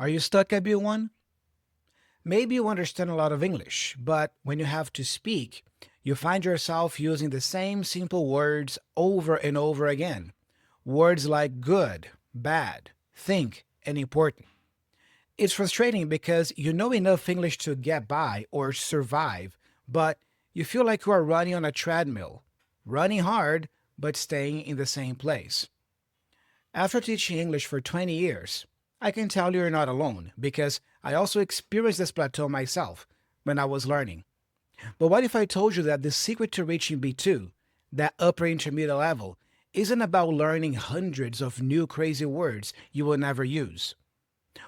Are you stuck at B1? Maybe you understand a lot of English, but when you have to speak, you find yourself using the same simple words over and over again. Words like good, bad, think, and important. It's frustrating because you know enough English to get by or survive, but you feel like you are running on a treadmill, running hard, but staying in the same place. After teaching English for 20 years, I can tell you're not alone because I also experienced this plateau myself when I was learning. But what if I told you that the secret to reaching B2, that upper intermediate level, isn't about learning hundreds of new crazy words you will never use?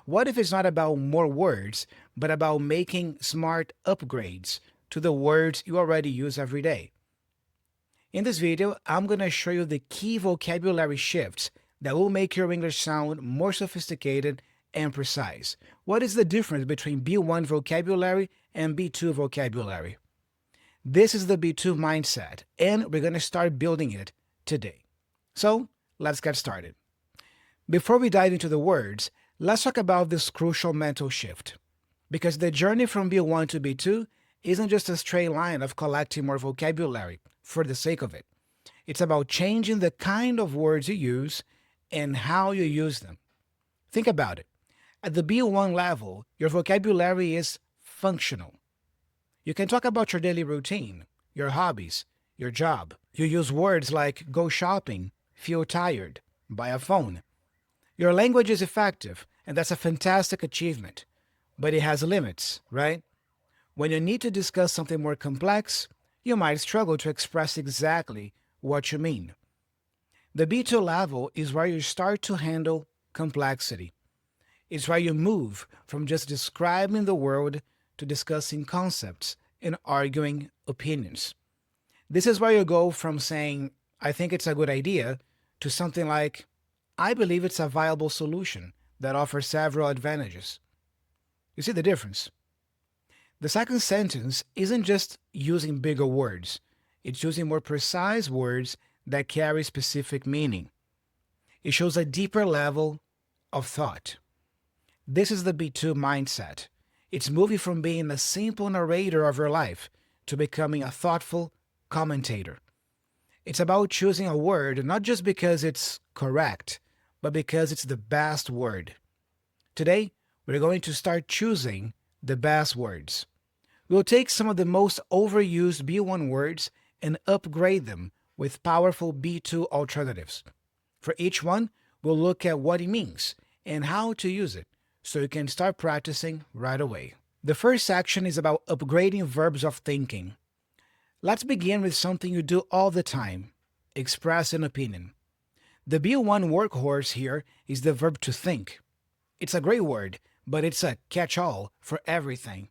What if it's not about more words, but about making smart upgrades to the words you already use every day? In this video, I'm going to show you the key vocabulary shifts that will make your English sound more sophisticated and precise. What is the difference between B1 vocabulary and B2 vocabulary? This is the B2 mindset, and we're going to start building it today. So, let's get started. Before we dive into the words, let's talk about this crucial mental shift. Because the journey from B1 to B2 isn't just a straight line of collecting more vocabulary for the sake of it. It's about changing the kind of words you use and how you use them. Think about it. At the B1 level, your vocabulary is functional. You can talk about your daily routine, your hobbies, your job. You use words like go shopping, feel tired, buy a phone. Your language is effective, and that's a fantastic achievement. But it has limits, right? When you need to discuss something more complex, you might struggle to express exactly what you mean. The B2 level is where you start to handle complexity. It's where you move from just describing the world to discussing concepts and arguing opinions. This is where you go from saying, I think it's a good idea, to something like, I believe it's a viable solution that offers several advantages. You see the difference? The second sentence isn't just using bigger words, it's using more precise words that carry specific meaning. It shows a deeper level of thought. This is the B2 mindset. It's moving from being a simple narrator of your life to becoming a thoughtful commentator. It's about choosing a word not just because it's correct, but because it's the best word. Today, we're going to start choosing the best words. We'll take some of the most overused B1 words and upgrade them with powerful B2 alternatives. For each one, we'll look at what it means and how to use it so you can start practicing right away. The first section is about upgrading verbs of thinking. Let's begin with something you do all the time: express an opinion. The B1 workhorse here is the verb to think. It's a great word, but it's a catch-all for everything.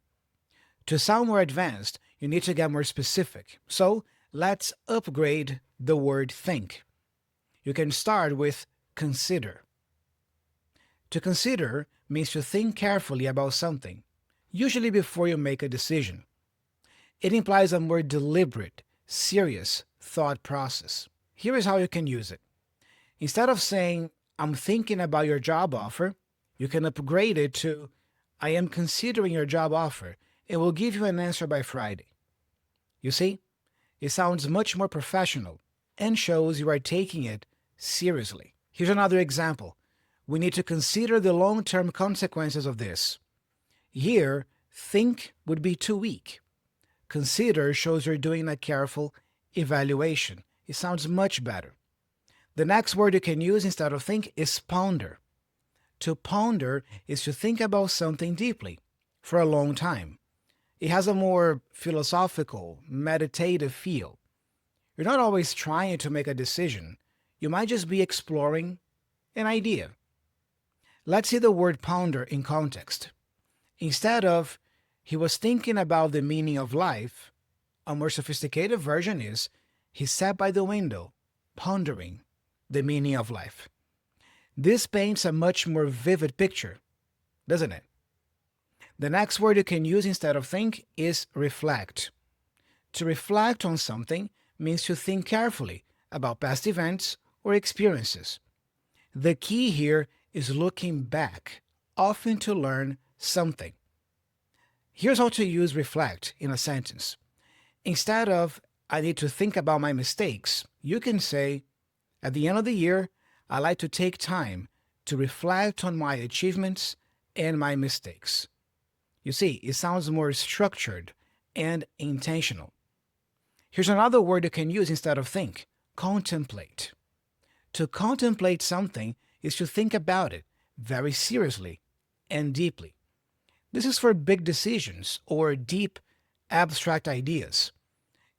To sound more advanced, you need to get more specific. So let's upgrade the word think. You can start with consider. To consider means to think carefully about something, usually before you make a decision. It implies a more deliberate, serious thought process. Here is how you can use it. Instead of saying, I'm thinking about your job offer, you can upgrade it to, I am considering your job offer and will give you an answer by Friday. You see, it sounds much more professional and shows you are taking it seriously. Here's another example. We need to consider the long-term consequences of this. Here, think would be too weak. Consider shows you're doing a careful evaluation. It sounds much better. The next word you can use instead of think is ponder. To ponder is to think about something deeply, for a long time. It has a more philosophical, meditative feel. You're not always trying to make a decision. You might just be exploring an idea. Let's see the word ponder in context. Instead of, he was thinking about the meaning of life, a more sophisticated version is, he sat by the window, pondering the meaning of life. This paints a much more vivid picture, doesn't it? The next word you can use instead of think is reflect. To reflect on something means to think carefully about past events or experiences. The key here is looking back, often to learn something. Here's how to use reflect in a sentence. Instead of, I need to think about my mistakes, you can say, at the end of the year, I like to take time to reflect on my achievements and my mistakes. You see, it sounds more structured and intentional. Here's another word you can use instead of think: contemplate. To contemplate something is to think about it very seriously and deeply. This is for big decisions or deep, abstract ideas.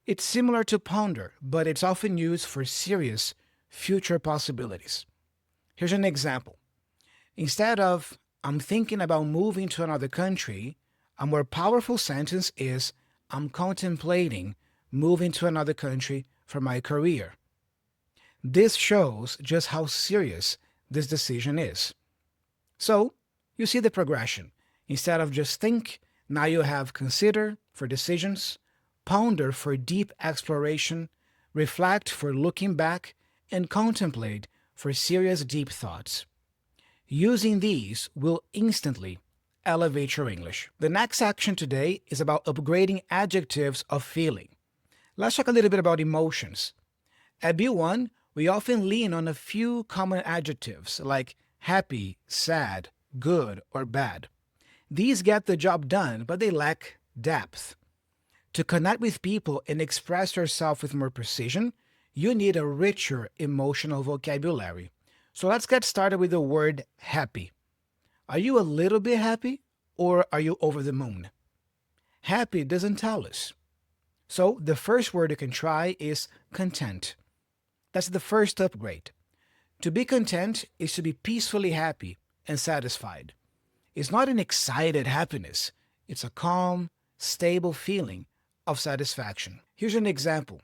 It's similar to ponder, but it's often used for serious, future possibilities. Here's an example. Instead of, I'm thinking about moving to another country, a more powerful sentence is, I'm contemplating moving to another country for my career. This shows just how serious this decision is. So, you see the progression. Instead of just think, now you have consider for decisions, ponder for deep exploration, reflect for looking back, and contemplate for serious deep thoughts. Using these will instantly elevate your English. The next section today is about upgrading adjectives of feeling. Let's talk a little bit about emotions. At B1, we often lean on a few common adjectives like happy, sad, good, or bad. These get the job done, but they lack depth. To connect with people and express yourself with more precision, you need a richer emotional vocabulary. So let's get started with the word happy. Are you a little bit happy, or are you over the moon? Happy doesn't tell us. So the first word you can try is content. That's the first upgrade. To be content is to be peacefully happy and satisfied. It's not an excited happiness. It's a calm, stable feeling of satisfaction. Here's an example.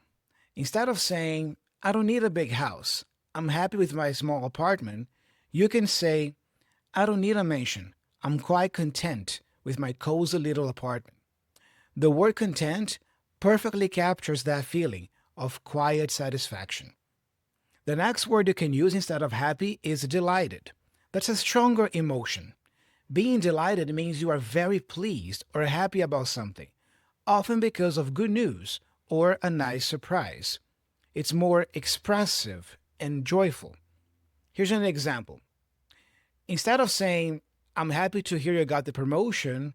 Instead of saying, I don't need a big house, I'm happy with my small apartment, you can say, I don't need a mansion, I'm quite content with my cozy little apartment. The word content perfectly captures that feeling of quiet satisfaction. The next word you can use instead of happy is delighted. That's a stronger emotion. Being delighted means you are very pleased or happy about something, often because of good news or a nice surprise. It's more expressive and joyful. Here's an example. Instead of saying, I'm happy to hear you got the promotion,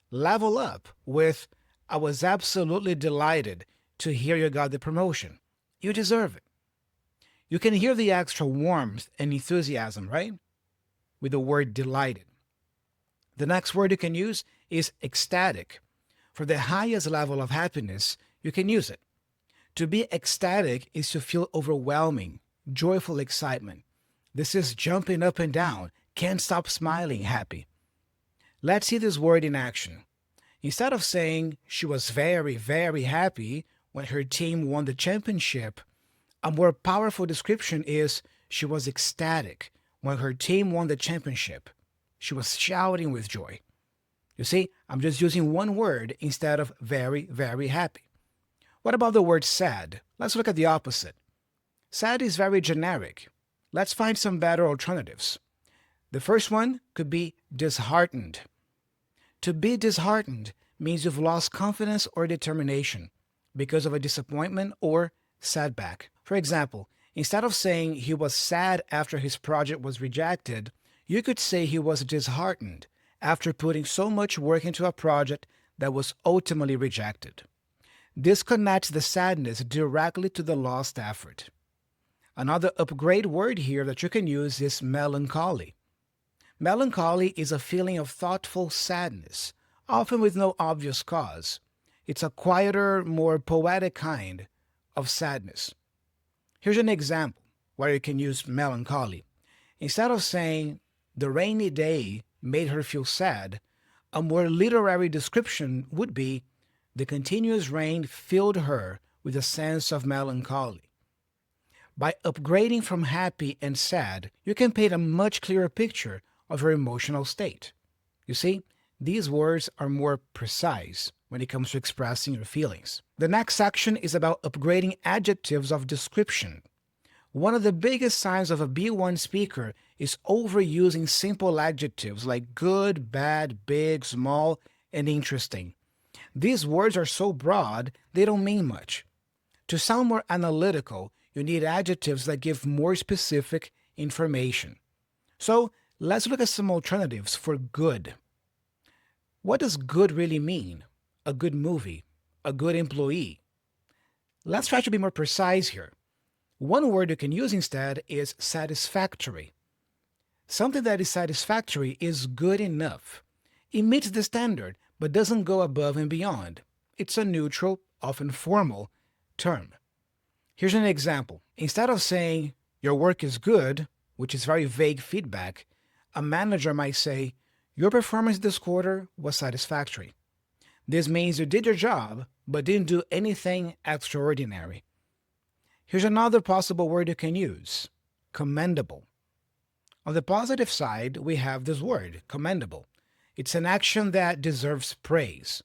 level up with, I was absolutely delighted to hear you got the promotion. You deserve it. You can hear the extra warmth and enthusiasm, right? With the word delighted. The next word you can use is ecstatic. For the highest level of happiness, you can use it. To be ecstatic is to feel overwhelming, joyful excitement. This is jumping up and down, can't stop smiling, happy. Let's see this word in action. Instead of saying she was very, very happy when her team won the championship, a more powerful description is she was ecstatic when her team won the championship. She was shouting with joy. You see, I'm just using one word instead of very, very happy. What about the word sad? Let's look at the opposite. Sad is very generic. Let's find some better alternatives. The first one could be disheartened. To be disheartened means you've lost confidence or determination because of a disappointment or setback. For example, instead of saying he was sad after his project was rejected, you could say he was disheartened after putting so much work into a project that was ultimately rejected. This connects the sadness directly to the lost effort. Another upgrade word here that you can use is melancholy. Melancholy is a feeling of thoughtful sadness, often with no obvious cause. It's a quieter, more poetic kind of sadness. Here's an example where you can use melancholy. Instead of saying, the rainy day made her feel sad, a more literary description would be, the continuous rain filled her with a sense of melancholy. By upgrading from happy and sad, you can paint a much clearer picture of your emotional state. You see, these words are more precise when it comes to expressing your feelings. The next section is about upgrading adjectives of description. One of the biggest signs of a B1 speaker is overusing simple adjectives like good, bad, big, small, and interesting. These words are so broad, they don't mean much. To sound more analytical, you need adjectives that give more specific information. So let's look at some alternatives for good. What does good really mean? A good movie, a good employee. Let's try to be more precise here. One word you can use instead is satisfactory. Something that is satisfactory is good enough. It meets the standard, but doesn't go above and beyond. It's a neutral, often formal term. Here's an example. Instead of saying, your work is good, which is very vague feedback, a manager might say, your performance this quarter was satisfactory. This means you did your job, but didn't do anything extraordinary. Here's another possible word you can use, commendable. On the positive side, we have this word, commendable. It's an action that deserves praise.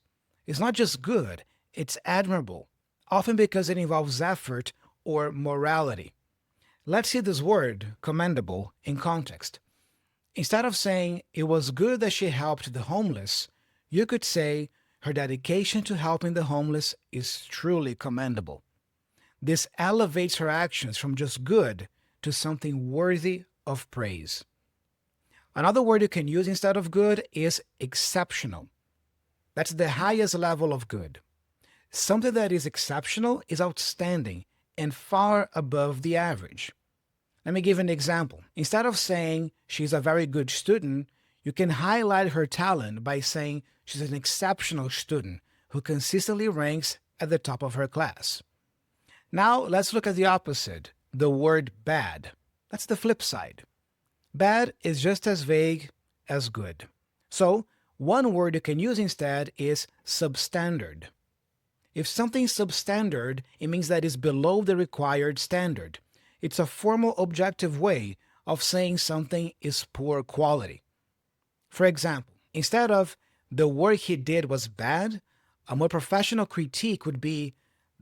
It's not just good, it's admirable, often because it involves effort or morality. Let's see this word, commendable, in context. Instead of saying, it was good that she helped the homeless, you could say, her dedication to helping the homeless is truly commendable. This elevates her actions from just good to something worthy of praise. Another word you can use instead of good is exceptional. That's the highest level of good. Something that is exceptional is outstanding and far above the average. Let me give an example. Instead of saying she's a very good student, you can highlight her talent by saying she's an exceptional student who consistently ranks at the top of her class. Now let's look at the opposite, the word bad. That's the flip side. Bad is just as vague as good. So one word you can use instead is substandard. If something's substandard, it means that it's below the required standard. It's a formal objective way of saying something is poor quality. For example, instead of the work he did was bad, a more professional critique would be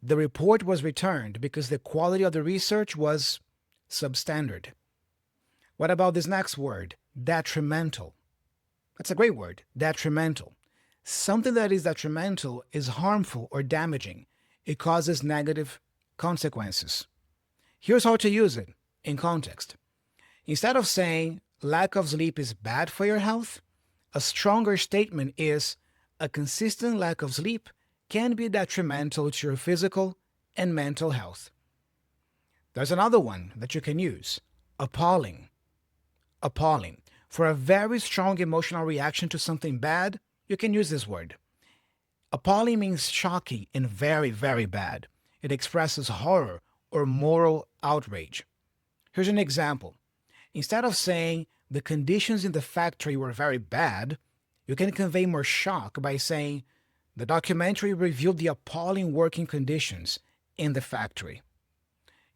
the report was returned because the quality of the research was substandard. What about this next word? Detrimental. That's a great word, detrimental. Something that is detrimental is harmful or damaging. It causes negative consequences. Here's how to use it in context. Instead of saying lack of sleep is bad for your health, a stronger statement is a consistent lack of sleep can be detrimental to your physical and mental health. There's another one that you can use, appalling. Appalling. For a very strong emotional reaction to something bad, you can use this word. Appalling means shocking and very, very bad. It expresses horror or moral outrage. Here's an example. Instead of saying the conditions in the factory were very bad, you can convey more shock by saying the documentary revealed the appalling working conditions in the factory.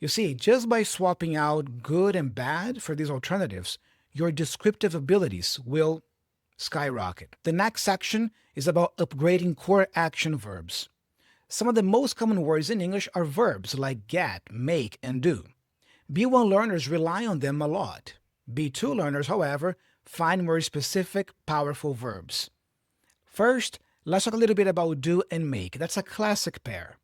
You see, just by swapping out good and bad for these alternatives, your descriptive abilities will skyrocket. The next section is about upgrading core action verbs. Some of the most common words in English are verbs like get, make, and do. B1 learners rely on them a lot. B2 learners, however, find more specific, powerful verbs. First, let's talk a little bit about do and make. That's a classic pair.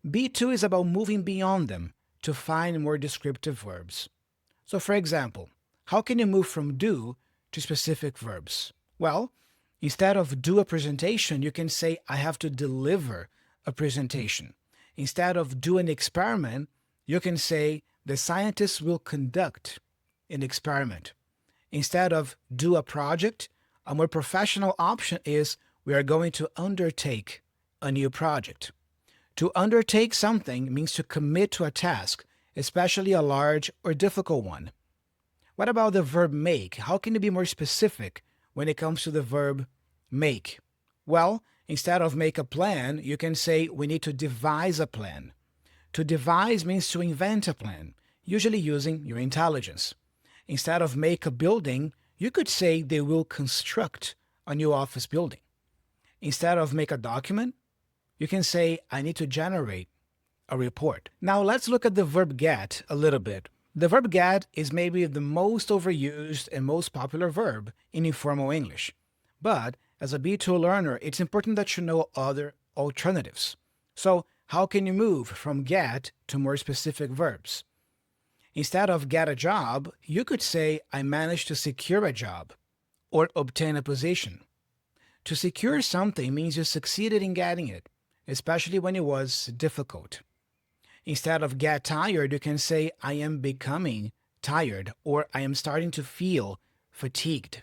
B2 is about moving beyond them to find more descriptive verbs. So for example, how can you move from do to specific verbs? Well, instead of do a presentation, you can say I have to deliver a presentation. Instead of do an experiment, you can say the scientists will conduct an experiment. Instead of do a project, a more professional option is we are going to undertake a new project. To undertake something means to commit to a task, especially a large or difficult one. What about the verb make? How can you be more specific when it comes to the verb make? Well, instead of make a plan, you can say we need to devise a plan. To devise means to invent a plan, usually using your intelligence. Instead of make a building, you could say they will construct a new office building. Instead of make a document, you can say I need to generate a report. Now let's look at the verb get a little bit. The verb get is maybe the most overused and most popular verb in informal English. But as a B2 learner, it's important that you know other alternatives. So, how can you move from get to more specific verbs? Instead of get a job, you could say, I managed to secure a job or obtain a position. To secure something means you succeeded in getting it, especially when it was difficult. Instead of get tired, you can say, I am becoming tired or I am starting to feel fatigued.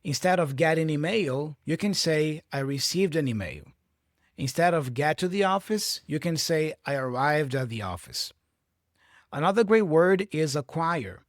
Instead of get an email, you can say, I received an email. Instead of get to the office, you can say, I arrived at the office. Another great word is acquire.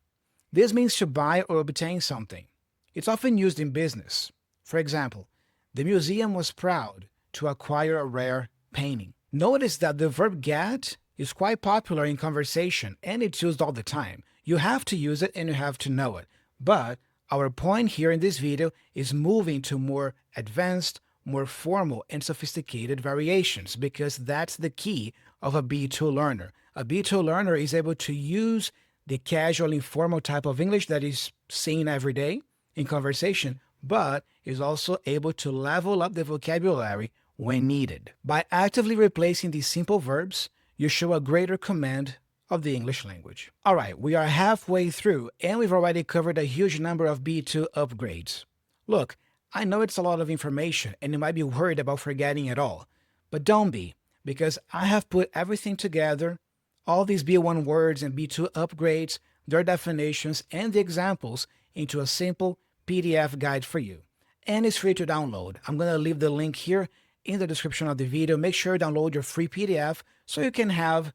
This means to buy or obtain something. It's often used in business. For example, the museum was proud to acquire a rare painting. Notice that the verb get is quite popular in conversation and it's used all the time. You have to use it and you have to know it. But our point here in this video is moving to more advanced, more formal and sophisticated variations because that's the key of a B2 learner. A B2 learner is able to use the casual, informal type of English that is seen every day in conversation, but is also able to level up the vocabulary when needed. By actively replacing these simple verbs, you show a greater command of the English language. All right, we are halfway through and we've already covered a huge number of B2 upgrades. Look, I know it's a lot of information and you might be worried about forgetting it all, but don't be, because I have put everything together, all these B1 words and B2 upgrades, their definitions, and the examples into a simple PDF guide for you. And it's free to download. I'm going to leave the link here in the description of the video. Make sure to download your free PDF so you can have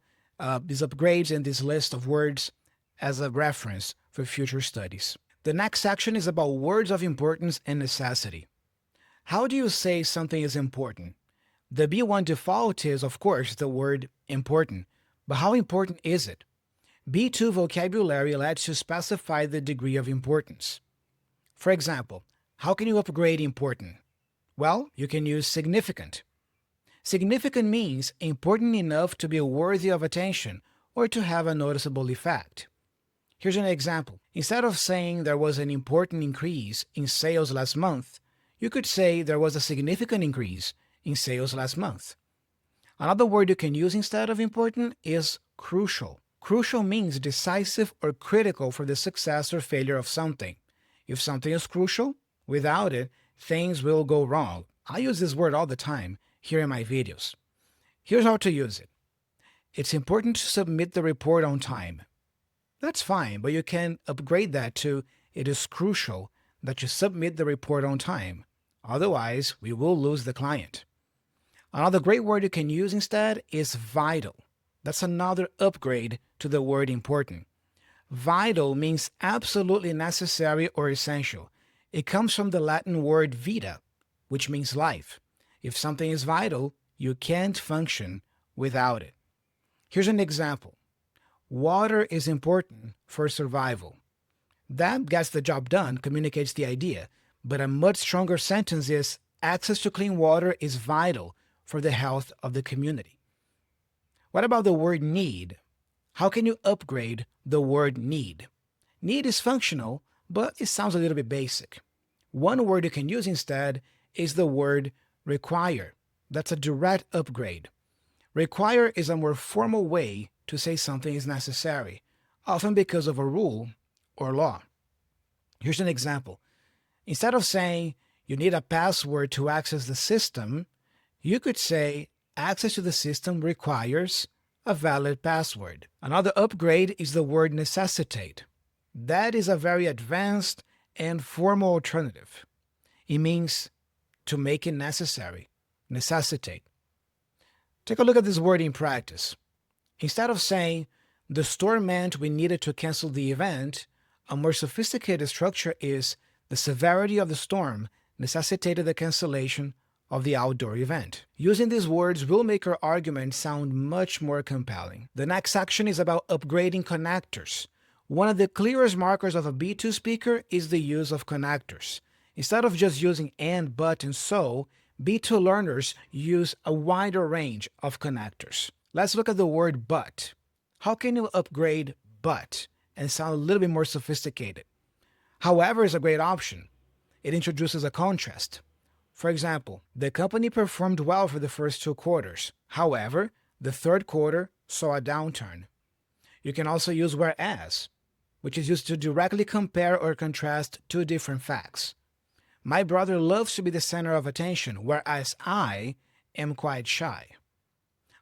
these upgrades and this list of words as a reference for future studies. The next section is about words of importance and necessity. How do you say something is important? The B1 default is, of course, the word important. But how important is it? B2 vocabulary lets you specify the degree of importance. For example, how can you upgrade important? Well, you can use significant. Significant means important enough to be worthy of attention or to have a noticeable effect. Here's an example. Instead of saying there was an important increase in sales last month, you could say there was a significant increase in sales last month. Another word you can use instead of important is crucial. Crucial means decisive or critical for the success or failure of something. If something is crucial, without it, things will go wrong. I use this word all the time here in my videos. Here's how to use it. It's important to submit the report on time. That's fine, but you can upgrade that to it is crucial that you submit the report on time. Otherwise, we will lose the client. Another great word you can use instead is vital. That's another upgrade to the word important. Vital means absolutely necessary or essential. It comes from the Latin word vita, which means life. If something is vital, you can't function without it. Here's an example. Water is important for survival. That gets the job done, communicates the idea, but a much stronger sentence is access to clean water is vital for the health of the community. What about the word need? How can you upgrade the word need? Need is functional, but it sounds a little bit basic. One word you can use instead is the word require. That's a direct upgrade. Require is a more formal way to say something is necessary, often because of a rule or law. Here's an example. Instead of saying you need a password to access the system, you could say access to the system requires a valid password. Another upgrade is the word necessitate. That is a very advanced and formal alternative. It means to make it necessary, necessitate. Take a look at this word in practice. Instead of saying the storm meant we needed to cancel the event, a more sophisticated structure is the severity of the storm necessitated the cancellation of the outdoor event. Using these words will make our argument sound much more compelling. The next section is about upgrading connectors. One of the clearest markers of a B2 speaker is the use of connectors. Instead of just using and, but, and so, B2 learners use a wider range of connectors. Let's look at the word but. How can you upgrade but? and sound a little bit more sophisticated. However, is a great option. It introduces a contrast. For example, the company performed well for the first 2 quarters. However, the third quarter saw a downturn. You can also use whereas, which is used to directly compare or contrast two different facts. My brother loves to be the center of attention, whereas I am quite shy.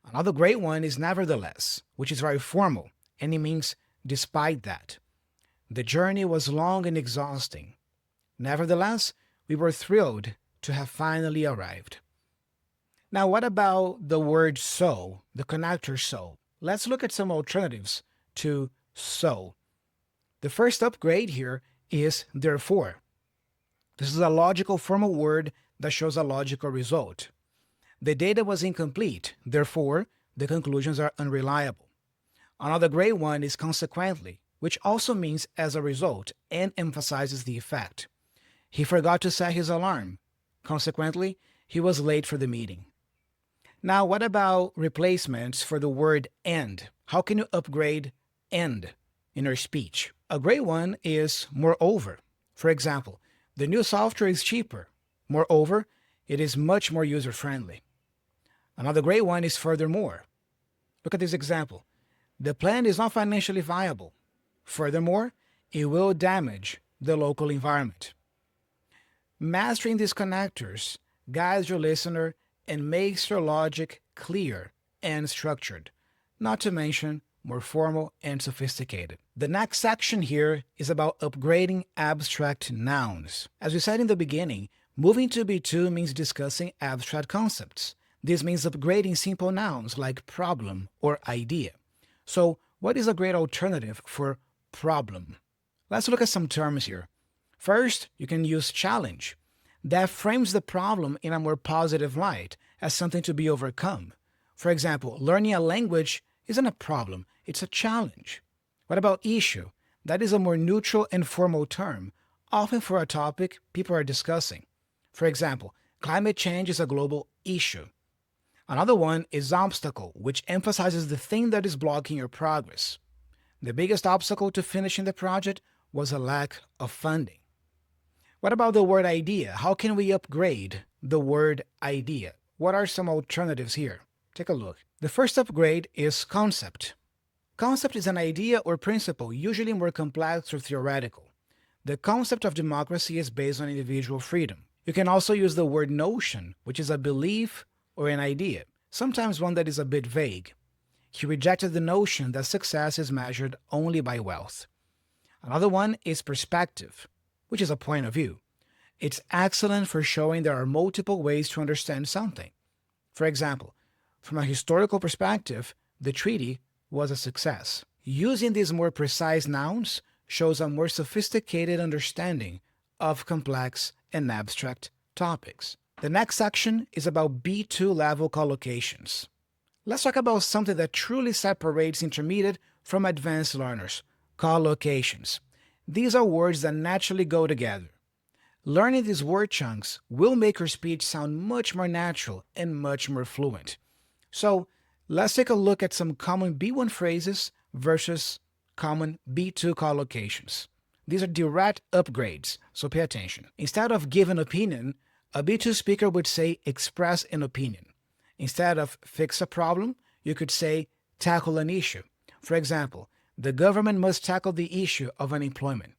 Another great one is nevertheless, which is very formal, and it means despite that. The journey was long and exhausting. Nevertheless, we were thrilled to have finally arrived. Now, what about the word so, the connector so? Let's look at some alternatives to so. The first upgrade here is therefore. This is a logical formal word that shows a logical result. The data was incomplete, therefore, the conclusions are unreliable. Another great one is consequently, which also means as a result and emphasizes the effect. He forgot to set his alarm. Consequently, he was late for the meeting. Now, what about replacements for the word and? How can you upgrade and in your speech? A great one is moreover. For example, the new software is cheaper. Moreover, it is much more user-friendly. Another great one is furthermore. Look at this example. The plan is not financially viable. Furthermore, it will damage the local environment. Mastering these connectors guides your listener and makes your logic clear and structured, not to mention more formal and sophisticated. The next section here is about upgrading abstract nouns. As we said in the beginning, moving to B2 means discussing abstract concepts. This means upgrading simple nouns like problem or idea. So, what is a great alternative for problem? Let's look at some terms here. First, you can use challenge. That frames the problem in a more positive light, as something to be overcome. For example, learning a language isn't a problem, it's a challenge. What about issue? That is a more neutral and formal term, often for a topic people are discussing. For example, climate change is a global issue. Another one is obstacle, which emphasizes the thing that is blocking your progress. The biggest obstacle to finishing the project was a lack of funding. What about the word idea? How can we upgrade the word idea? What are some alternatives here? Take a look. The first upgrade is concept. Concept is an idea or principle, usually more complex or theoretical. The concept of democracy is based on individual freedom. You can also use the word notion, which is a belief or an idea, sometimes one that is a bit vague. He rejected the notion that success is measured only by wealth. Another one is perspective, which is a point of view. It's excellent for showing there are multiple ways to understand something. For example, from a historical perspective, the treaty was a success. Using these more precise nouns shows a more sophisticated understanding of complex and abstract topics. The next section is about B2 level collocations. Let's talk about something that truly separates intermediate from advanced learners, collocations. These are words that naturally go together. Learning these word chunks will make your speech sound much more natural and much more fluent. So, let's take a look at some common B1 phrases versus common B2 collocations. These are direct upgrades, so pay attention. Instead of give an opinion, a B2 speaker would say express an opinion. Instead of fix a problem, you could say tackle an issue. For example, the government must tackle the issue of unemployment.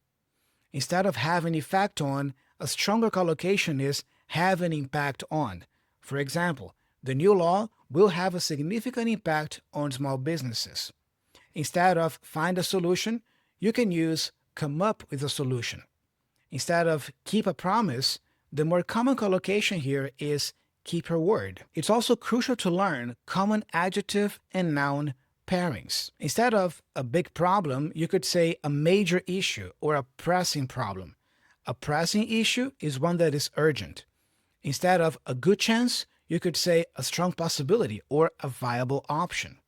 Instead of have an effect on, a stronger collocation is have an impact on. For example, the new law will have a significant impact on small businesses. Instead of find a solution, you can use come up with a solution. Instead of keep a promise, the more common collocation here is keep your word. It's also crucial to learn common adjective and noun pairings. Instead of a big problem, you could say a major issue or a pressing problem. A pressing issue is one that is urgent. Instead of a good chance, you could say a strong possibility or a viable option.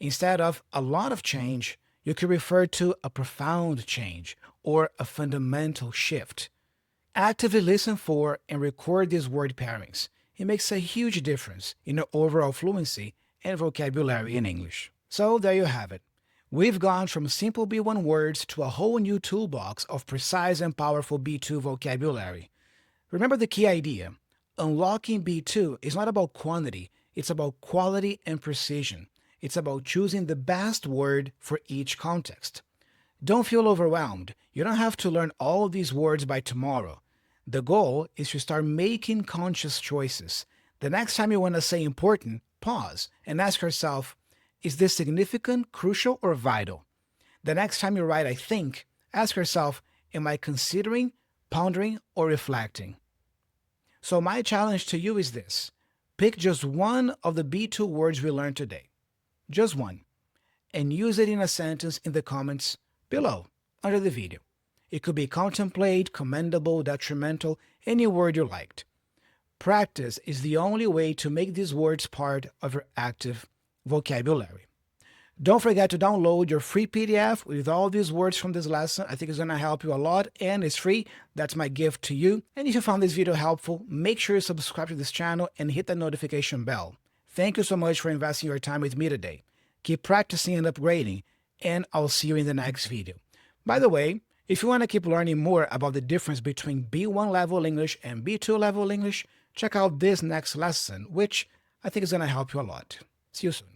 Instead of a lot of change, you could refer to a profound change or a fundamental shift. Actively listen for and record these word pairings. It makes a huge difference in your overall fluency and vocabulary in English. So there you have it. We've gone from simple B1 words to a whole new toolbox of precise and powerful B2 vocabulary. Remember the key idea. Unlocking B2 is not about quantity, it's about quality and precision. It's about choosing the best word for each context. Don't feel overwhelmed. You don't have to learn all of these words by tomorrow. The goal is to start making conscious choices. The next time you want to say important, pause and ask yourself, is this significant, crucial, or vital? The next time you write I think, ask yourself, am I considering, pondering, or reflecting? So my challenge to you is this. Pick just one of the B2 words we learned today. Just one. And use it in a sentence in the comments below, under the video. It could be contemplate, commendable, detrimental, any word you liked. Practice is the only way to make these words part of your active vocabulary. Don't forget to download your free PDF with all these words from this lesson. I think it's going to help you a lot and it's free. That's my gift to you. And if you found this video helpful, make sure you subscribe to this channel and hit the notification bell. Thank you so much for investing your time with me today. Keep practicing and upgrading, and I'll see you in the next video. By the way, if you want to keep learning more about the difference between B1 level English and B2 level English, check out this next lesson, which I think is going to help you a lot. See you soon.